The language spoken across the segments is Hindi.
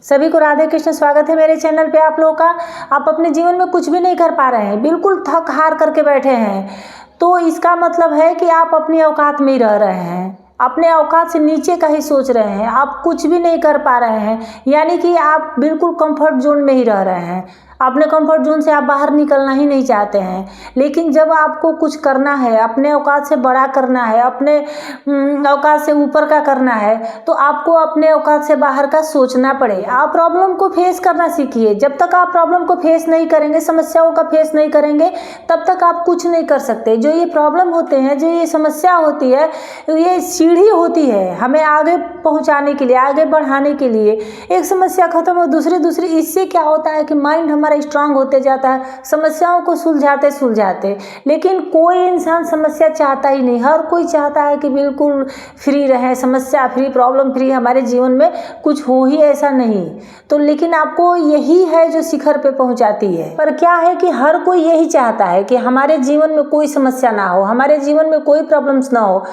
सभी को राधे कृष्ण। स्वागत है मेरे चैनल पे आप लोगों का। आप अपने जीवन में कुछ भी नहीं कर पा रहे हैं, बिल्कुल थक हार करके बैठे हैं, तो इसका मतलब है कि आप अपनी औकात में ही रह रहे हैं, अपने औकात से नीचे का ही सोच रहे हैं, आप कुछ भी नहीं कर पा रहे हैं, यानी कि आप बिल्कुल कंफर्ट जोन में ही रह रहे हैं। अपने कंफर्ट जोन से आप बाहर निकलना ही नहीं चाहते हैं। लेकिन जब आपको कुछ करना है, अपने औकात से बड़ा करना है, अपने औकात से ऊपर का करना है, तो आपको अपने औकात से बाहर का सोचना पड़ेगा। आप प्रॉब्लम को फेस करना सीखिए। जब तक आप प्रॉब्लम को फेस नहीं करेंगे, समस्याओं का फेस नहीं करेंगे, तब तक आप कुछ नहीं कर सकते। जो ये प्रॉब्लम होते हैं, जो ये समस्या होती है, ये सीढ़ी होती है हमें आगे पहुंचाने के लिए, आगे बढ़ाने के लिए। एक समस्या खत्म हो, दूसरी, इससे क्या होता है कि माइंड हमारा स्ट्रांग होते जाता है, समस्याओं को सुलझाते। लेकिन कोई इंसान समस्या चाहता ही नहीं। हर कोई चाहता है कि बिल्कुल फ्री रहे, समस्या फ्री, प्रॉब्लम फ्री। हमारे जीवन में कुछ हो ही ऐसा नहीं। तो लेकिन आपको यही है जो शिखर पे पहुंचाती है। पर क्या है कि हर कोई यही चाहता है कि हमारे जीवन में कोई समस्या ना हो, हमारे जीवन में कोई प्रॉब्लम्स ना हो,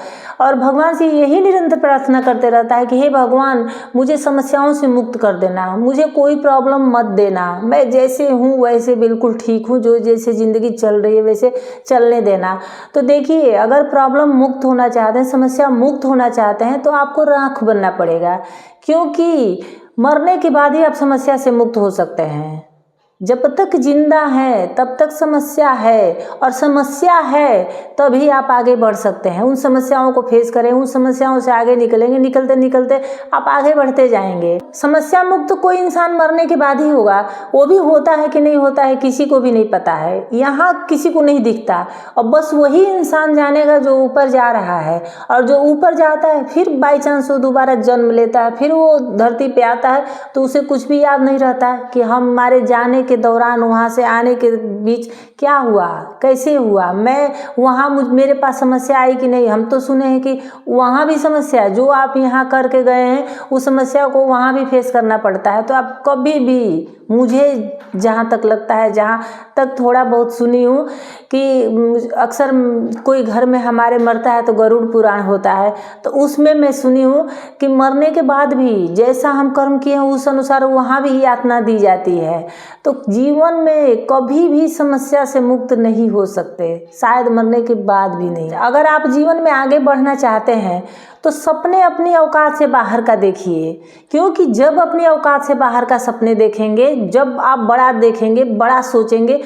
और भगवान से यही निरंतर प्रार्थना करते रहता है कि हे भगवान, मुझे समस्याओं से मुक्त कर देना, मुझे कोई प्रॉब्लम मत देना, मैं जैसे हूँ वैसे बिल्कुल ठीक हूँ, जो जैसे ज़िंदगी चल रही है वैसे चलने देना। तो देखिए, अगर प्रॉब्लम मुक्त होना चाहते हैं, समस्या मुक्त होना चाहते हैं, तो आपको राख बनना पड़ेगा, क्योंकि मरने के बाद ही आप समस्या से मुक्त हो सकते हैं। जब तक जिंदा है तब तक समस्या है, और समस्या है तभी आप आगे बढ़ सकते हैं। उन समस्याओं को फेस करें, उन समस्याओं से आगे निकलेंगे, निकलते आप आगे बढ़ते जाएंगे। समस्या मुक्त कोई इंसान मरने के बाद ही होगा। वो भी होता है कि नहीं होता है किसी को भी नहीं पता है, यहाँ किसी को नहीं दिखता, और बस वही इंसान जानेगा जो ऊपर जा रहा है। और जो ऊपर जाता है, फिर बाई चांस वो दोबारा जन्म लेता है, फिर वो धरती पे आता है, तो उसे कुछ भी याद नहीं रहता कि हमारे जाने के दौरान, वहाँ से आने के बीच क्या हुआ, कैसे हुआ, मैं वहाँ मेरे पास समस्या आई कि नहीं। हम तो सुने हैं कि वहाँ भी समस्या, जो आप यहाँ करके गए हैं, उस समस्या को वहाँ भी फेस करना पड़ता है। तो आप कभी भी, मुझे जहाँ तक लगता है, जहाँ तक थोड़ा बहुत सुनी हूँ कि अक्सर कोई घर में हमारे मरता है तो गरुड़ पुराण होता है, तो उसमें मैं सुनी हूँ कि मरने के बाद भी जैसा हम कर्म किए हैं उस अनुसार वहाँ भी यातना दी जाती है। तो जीवन में कभी भी समस्या से मुक्त नहीं हो सकते, शायद मरने के बाद भी नहीं। अगर आप जीवन में आगे बढ़ना चाहते हैं तो सपने अपनी औकात से बाहर का देखिए, क्योंकि जब अपनी औकात से बाहर का सपने देखेंगे, जब आप बड़ा देखेंगे, बड़ा सोचेंगे,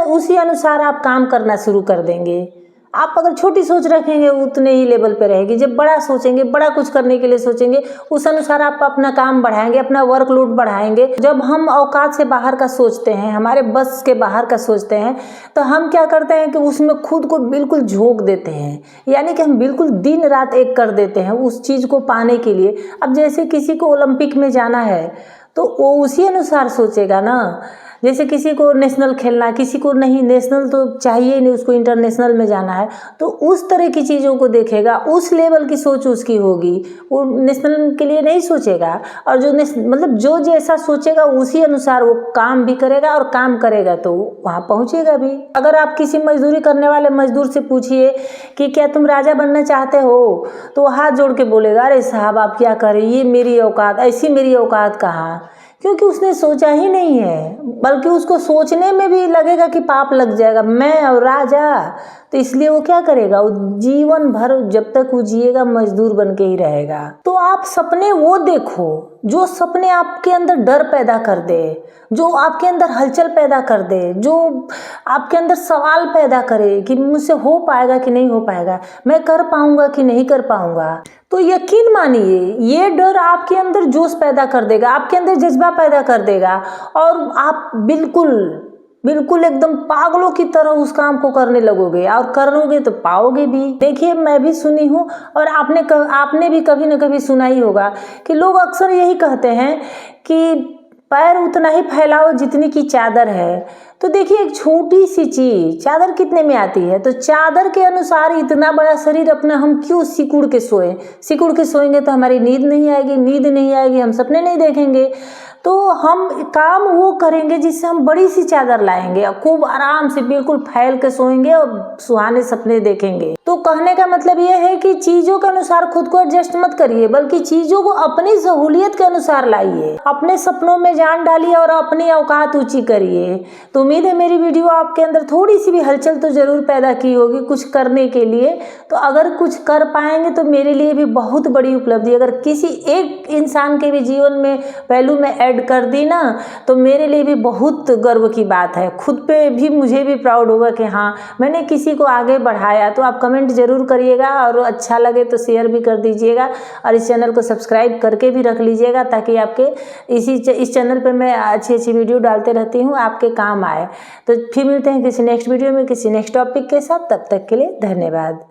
उसी अनुसार आप काम करना शुरू कर देंगे। आप अगर छोटी सोच रखेंगे उतने ही लेवल पे रहेगी। जब बड़ा सोचेंगे, बड़ा कुछ करने के लिए सोचेंगे, उस अनुसार आप अपना काम बढ़ाएंगे, अपना वर्कलोड बढ़ाएंगे। जब हम औकात से बाहर का सोचते हैं, हमारे बस के बाहर का सोचते हैं, तो हम क्या करते हैं कि उसमें खुद को बिल्कुल झोंक देते हैं, यानी कि हम बिल्कुल दिन रात एक कर देते हैं उस चीज़ को पाने के लिए। अब जैसे किसी को ओलंपिक में जाना है तो वो उसी अनुसार सोचेगा ना। जैसे किसी को नेशनल खेलना, किसी को नहीं, नेशनल तो चाहिए ही नहीं, उसको इंटरनेशनल में जाना है, तो उस तरह की चीज़ों को देखेगा, उस लेवल की सोच उसकी होगी। वो नेशनल के लिए नहीं सोचेगा, और जो मतलब जो जैसा सोचेगा उसी अनुसार वो काम भी करेगा, और काम करेगा तो वहाँ पहुँचेगा भी। अगर आप किसी मजदूरी करने वाले मजदूर से पूछिए कि क्या तुम राजा बनना चाहते हो, तो वो हाथ जोड़ के बोलेगा, अरे साहब आप क्या करें, ये मेरी औकात, ऐसी मेरी औकात कहाँ, क्योंकि उसने सोचा ही नहीं है। बल्कि उसको सोचने में भी लगेगा कि पाप लग जाएगा, मैं और राजा, तो इसलिए वो क्या करेगा, वो जीवन भर जब तक वो जिएगा मजदूर बन के ही रहेगा। तो आप सपने वो देखो जो सपने आपके अंदर डर पैदा कर दे, जो आपके अंदर हलचल पैदा कर दे, जो आपके अंदर सवाल पैदा करे कि मुझसे हो पाएगा कि नहीं हो पाएगा, मैं कर पाऊंगा कि नहीं कर पाऊंगा। तो यकीन मानिए, ये डर आपके अंदर जोश पैदा कर देगा, आपके अंदर जज्बा पैदा कर देगा, और आप बिल्कुल एकदम पागलों की तरह उस काम को करने लगोगे, और करोगे तो पाओगे भी। देखिए, मैं भी सुनी हूँ, और आपने भी कभी न कभी सुना ही होगा कि लोग अक्सर यही कहते हैं कि पैर उतना ही फैलाओ जितनी की चादर है। तो देखिए, एक छोटी सी चीज चादर कितने में आती है, तो चादर के अनुसार इतना बड़ा शरीर अपना हम क्यों सिकुड़ के सोएंगे तो हमारी नींद नहीं आएगी, हम सपने नहीं देखेंगे। तो हम काम वो करेंगे जिससे हम बड़ी सी चादर लाएंगे, खूब आराम से बिल्कुल फैल के सोएंगे और सुहाने सपने देखेंगे। तो कहने का मतलब ये है कि चीज़ों के अनुसार खुद को एडजस्ट मत करिए, बल्कि चीज़ों को अपनी सहूलियत के अनुसार लाइए, अपने सपनों में जान डालिए और अपनी औकात ऊंची करिए। तो उम्मीद है मेरी वीडियो आपके अंदर थोड़ी सी भी हलचल तो ज़रूर पैदा की होगी कुछ करने के लिए। तो अगर कुछ कर पाएंगे तो मेरे लिए भी बहुत बड़ी उपलब्धि। अगर किसी एक इंसान के भी जीवन में पहलू में ऐड कर दी ना, तो मेरे लिए भी बहुत गर्व की बात है। खुद पे भी मुझे भी प्राउड होगा कि हाँ, मैंने किसी को आगे बढ़ाया। तो आप कमेंट ज़रूर करिएगा और अच्छा लगे तो शेयर भी कर दीजिएगा और इस चैनल को सब्सक्राइब करके भी रख लीजिएगा, ताकि आपके इस चैनल पे मैं अच्छी अच्छी वीडियो डालते रहती हूँ, आपके काम आए। तो फिर मिलते हैं किसी नेक्स्ट वीडियो में किसी नेक्स्ट टॉपिक के साथ। तब तक के लिए धन्यवाद।